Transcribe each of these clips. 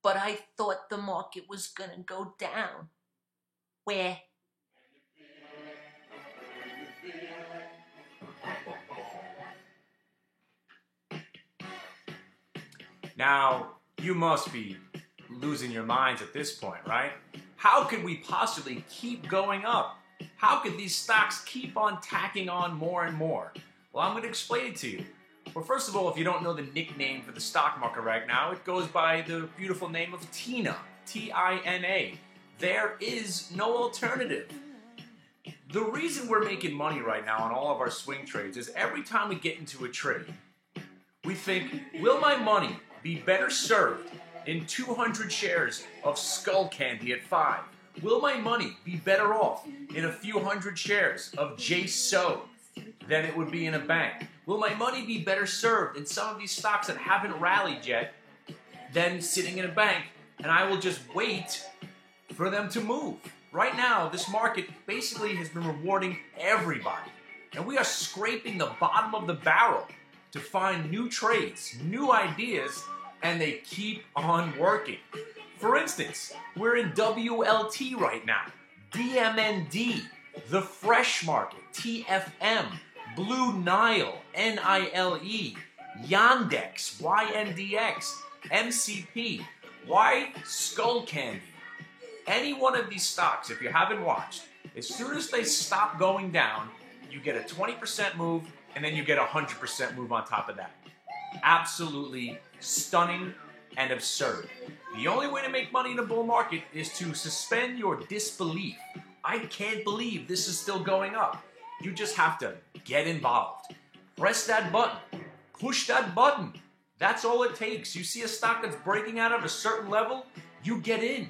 but I thought the market was gonna go down. Where? Now, you must be losing your minds at this point, right? How could we possibly keep going up? How could these stocks keep on tacking on more and more? Well, I'm going to explain it to you. Well, first of all, if you don't know the nickname for the stock market right now, it goes by the beautiful name of TINA, T-I-N-A. There is no alternative. The reason we're making money right now on all of our swing trades is every time we get into a trade, we think, will my money be better served in 200 shares of Skull Candy at 5? Will my money be better off in a few hundred shares of JSO than it would be in a bank? Will my money be better served in some of these stocks that haven't rallied yet than sitting in a bank, and I will just wait for them to move? Right now, this market basically has been rewarding everybody, and we are scraping the bottom of the barrel to find new trades, new ideas, and they keep on working. For instance, we're in WLT right now, DMND, The Fresh Market, TFM, Blue Nile, NILE, Yandex, YNDX, MCP. Why Skull Candy? Any one of these stocks, if you haven't watched, as soon as they stop going down, you get a 20% move, and then you get a 100% move on top of that. Absolutely stunning and absurd. The only way to make money in a bull market is to suspend your disbelief. I can't believe this is still going up. You just have to get involved. Press that button. Push that button. That's all it takes. You see a stock that's breaking out of a certain level, you get in.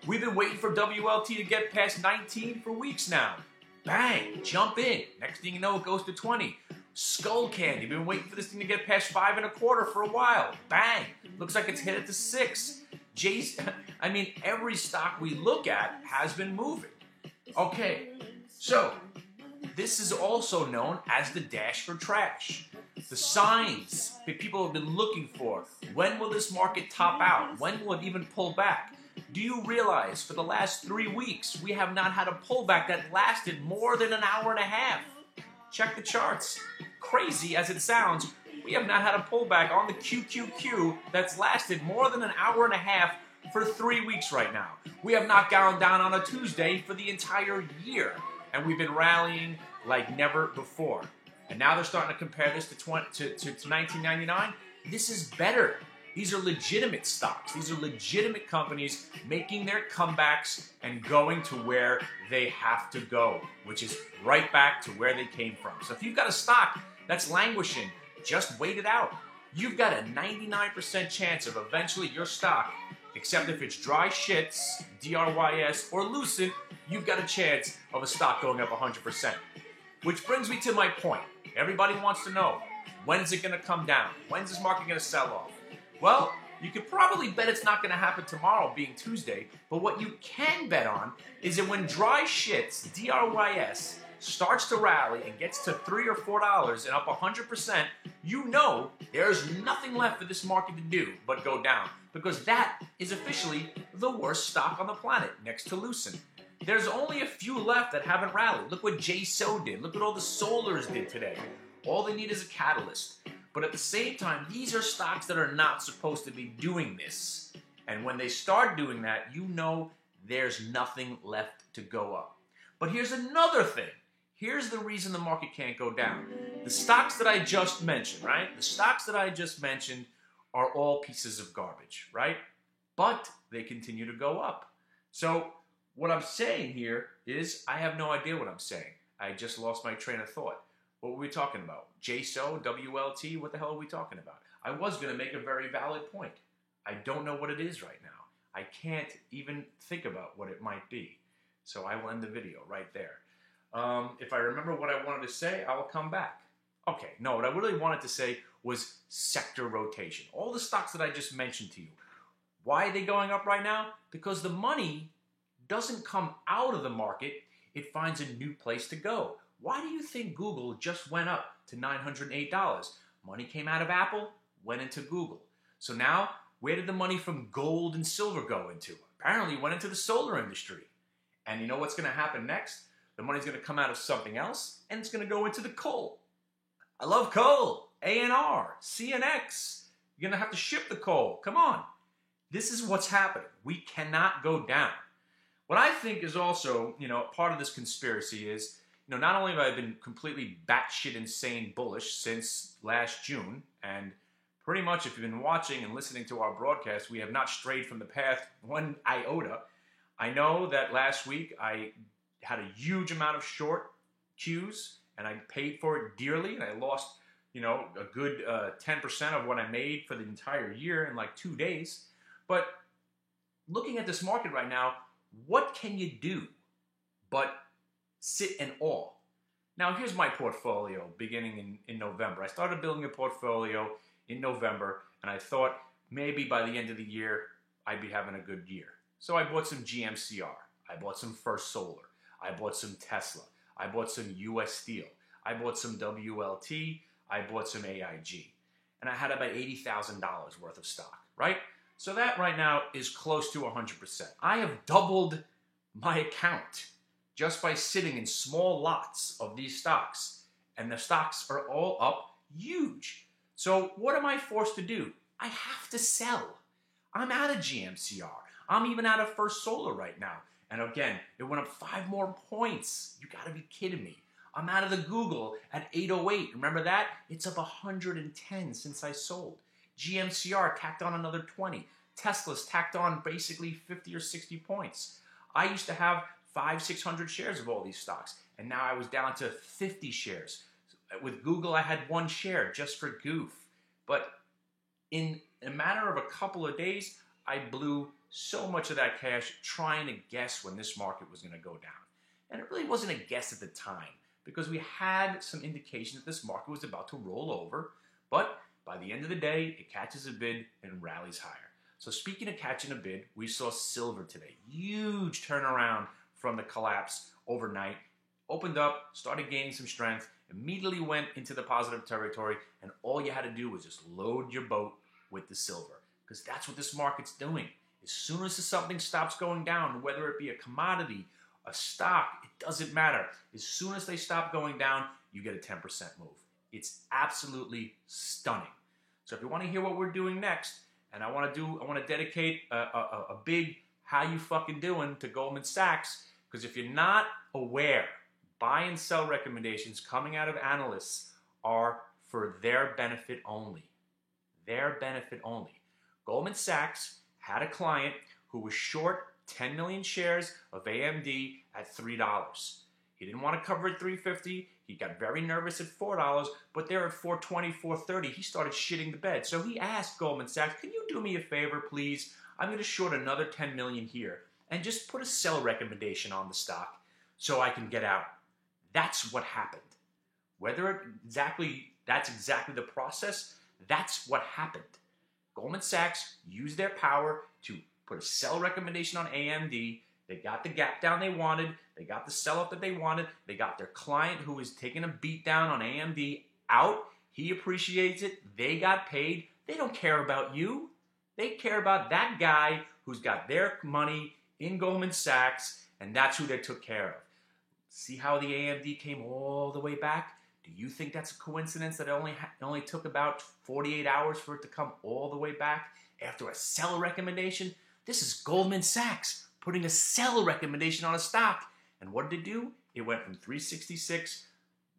We've been waiting for WLT to get past 19 for weeks now. Bang, jump in. Next thing you know, it goes to 20. Skull Candy, been waiting for this thing to get past 5.25 for a while. Bang, looks like it's headed to 6. Every stock we look at has been moving. Okay, so this is also known as the dash for trash. The signs that people have been looking for. When will this market top out? When will it even pull back? Do you realize for the last 3 weeks, we have not had a pullback that lasted more than an hour and a half? Check the charts. Crazy as it sounds, we have not had a pullback on the QQQ that's lasted more than an hour and a half for 3 weeks right now. We have not gone down on a Tuesday for the entire year, and we've been rallying like never before. And now they're starting to compare this to 1999. This is better. These are legitimate stocks. These are legitimate companies making their comebacks and going to where they have to go, which is right back to where they came from. So if you've got a stock that's languishing, just wait it out. You've got a 99% chance of eventually your stock, except if it's dry shits, DRYS, or Lucent, you've got a chance of a stock going up 100%. Which brings me to my point. Everybody wants to know, when's it going to come down? When's this market going to sell off? Well, you could probably bet it's not going to happen tomorrow, being Tuesday, but what you can bet on is that when dry shits, DRYS, starts to rally and gets to $3 or $4 and up 100%, you know there's nothing left for this market to do but go down, because that is officially the worst stock on the planet, next to Lucent. There's only a few left that haven't rallied. Look what JSO did. Look what all the Solars did today. All they need is a catalyst. But at the same time, these are stocks that are not supposed to be doing this. And when they start doing that, you know there's nothing left to go up. But here's another thing. Here's the reason the market can't go down. The stocks that I just mentioned, right? The stocks that I just mentioned are all pieces of garbage, right? But they continue to go up. So what I'm saying here is I have no idea what I'm saying. I just lost my train of thought. What were we talking about? JSO, WLT, what the hell are we talking about? I was going to make a very valid point. I don't know what it is right now. I can't even think about what it might be. So I will end the video right there. If I remember what I wanted to say, I will come back. Okay, no, what I really wanted to say was sector rotation. All the stocks that I just mentioned to you. Why are they going up right now? Because the money doesn't come out of the market. It finds a new place to go. Why do you think Google just went up to $908? Money came out of Apple, went into Google. So now Where did the money from gold and silver go into? Apparently it went into the solar industry. And you know what's going to happen next? The money's going to come out of something else, and it's going to go into the coal. I love coal. ANR, CNX. You're going to have to ship the coal. Come on. This is what's happening. We cannot go down. What I think is also, part of this conspiracy is, not only have I been completely batshit insane bullish since last June, and pretty much if you've been watching and listening to our broadcast, we have not strayed from the path one iota. I know that last week I had a huge amount of short cues, and I paid for it dearly, and I lost, a good 10% of what I made for the entire year in like 2 days. But looking at this market right now, what can you do but sit in awe? Now, here's my portfolio beginning in November. I started building a portfolio in November, and I thought maybe by the end of the year, I'd be having a good year. So I bought some GMCR. I bought some First Solar. I bought some Tesla. I bought some US Steel. I bought some WLT. I bought some AIG. And I had about $80,000 worth of stock, right? So that right now is close to 100%. I have doubled my account just by sitting in small lots of these stocks. And the stocks are all up huge. So what am I forced to do? I have to sell. I'm out of GMCR. I'm even out of First Solar right now. And again, it went up 5 more points. You gotta be kidding me. I'm out of the Google at 808. Remember that? It's up 110 since I sold. GMCR tacked on another 20. Tesla's tacked on basically 50 or 60 points. I used to have 500-600 shares of all these stocks, and now I was down to 50 shares. With Google, I had 1 share just for goof. But in a matter of a couple of days, I blew so much of that cash trying to guess when this market was going to go down. And it really wasn't a guess at the time, because we had some indication that this market was about to roll over. But by the end of the day, it catches a bid and rallies higher. So speaking of catching a bid, we saw silver today. Huge turnaround from the collapse overnight. Opened up, started gaining some strength, immediately went into the positive territory, and all you had to do was just load your boat with the silver, because that's what this market's doing. As soon as something stops going down, whether it be a commodity, a stock, it doesn't matter. As soon as they stop going down, you get a 10% move. It's absolutely stunning. So if you want to hear what we're doing next, and I want to dedicate a big how you fucking doing to Goldman Sachs, because if you're not aware, buy and sell recommendations coming out of analysts are for their benefit only. Their benefit only. Goldman Sachs had a client who was short 10 million shares of AMD at $3. He didn't want to cover at $3.50. He got very nervous at $4, but they're at $4.20, $4.30. He started shitting the bed. So he asked Goldman Sachs, can you do me a favor, please? I'm going to short another 10 million here and just put a sell recommendation on the stock so I can get out. That's what happened. Whether that's exactly the process, that's what happened. Goldman Sachs used their power to put a sell recommendation on AMD. They got the gap down they wanted. They got the sell-up that they wanted. They got their client who was taking a beat down on AMD out. He appreciates it. They got paid. They don't care about you. They care about that guy who's got their money in Goldman Sachs, and that's who they took care of. See how the AMD came all the way back? Do you think that's a coincidence that it only took about 48 hours for it to come all the way back after a sell recommendation? This is Goldman Sachs putting a sell recommendation on a stock. And what did it do? It went from 366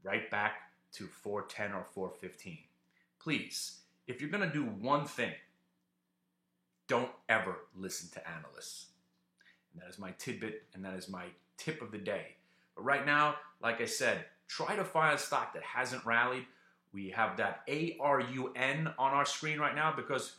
right back to 410 or 415. Please, if you're going to do one thing, don't ever listen to analysts. And that is my tidbit, and that is my tip of the day. But right now, like I said, try to find a stock that hasn't rallied. We have that ARUN on our screen right now because,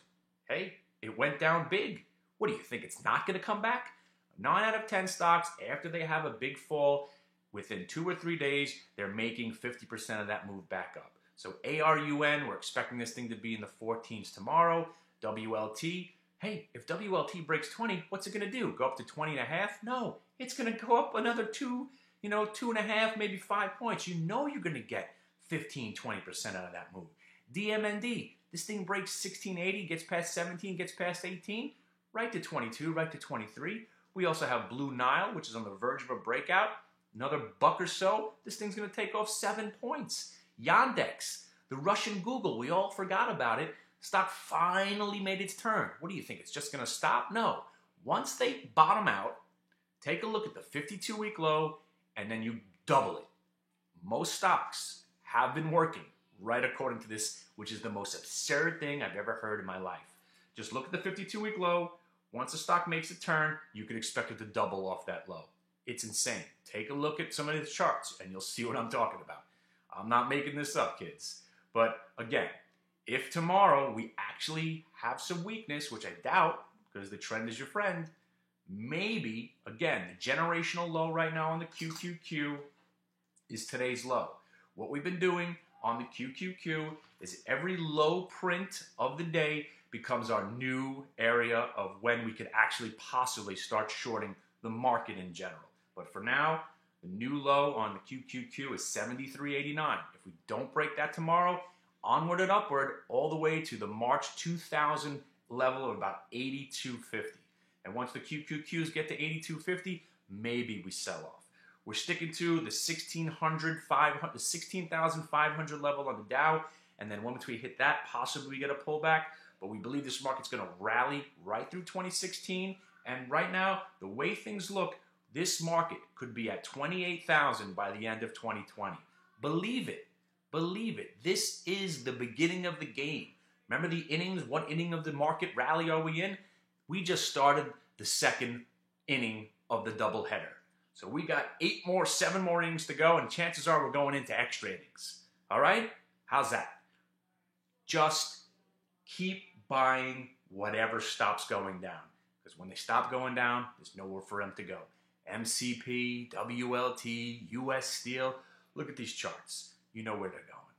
hey, it went down big. What do you think? It's not going to come back? 9 out of 10 stocks, after they have a big fall, within 2 or 3 days, they're making 50% of that move back up. So ARUN, we're expecting this thing to be in the 14s tomorrow. WLT, hey, if WLT breaks 20, what's it going to do? Go up to 20.5? No, it's going to go up another 2.5, maybe 5 points. You know you're going to get 15, 20% out of that move. DMND, This thing breaks 1680, gets past 17, gets past 18, right to 22, right to 23. We also have Blue Nile, which is on the verge of a breakout. Another buck or so, this thing's going to take off 7 points. Yandex, the Russian Google, we all forgot about it. Stock finally made its turn. What do you think? It's just going to stop? No. Once they bottom out, take a look at the 52-week low, and then you double it. Most stocks have been working right according to this, which is the most absurd thing I've ever heard in my life. Just look at the 52-week low. Once the stock makes a turn, you can expect it to double off that low. It's insane. Take a look at some of these charts, and you'll see what I'm talking about. I'm not making this up, kids. But again, if tomorrow we actually have some weakness, which I doubt, because the trend is your friend, maybe, again, the generational low right now on the QQQ is today's low. What we've been doing on the QQQ is every low print of the day becomes our new area of when we could actually possibly start shorting the market in general. But for now, the new low on the QQQ is 73.89. If we don't break that tomorrow, onward and upward all the way to the March 2000 level of about 82.50. And once the QQQs get to 82.50, maybe we sell off. We're sticking to the 16,500 level on the Dow, and then once we hit that, possibly we get a pullback. But we believe this market's going to rally right through 2016. And right now, the way things look, this market could be at 28,000 by the end of 2020. Believe it. Believe it. This is the beginning of the game. Remember the innings? What inning of the market rally are we in? We just started the second inning of the doubleheader. So we got 7 more innings to go, and chances are we're going into extra innings. All right? How's that? Just keep buying whatever stops going down. Because when they stop going down, there's nowhere for them to go. MCP, WLT, US Steel. Look at these charts. You know where they're going.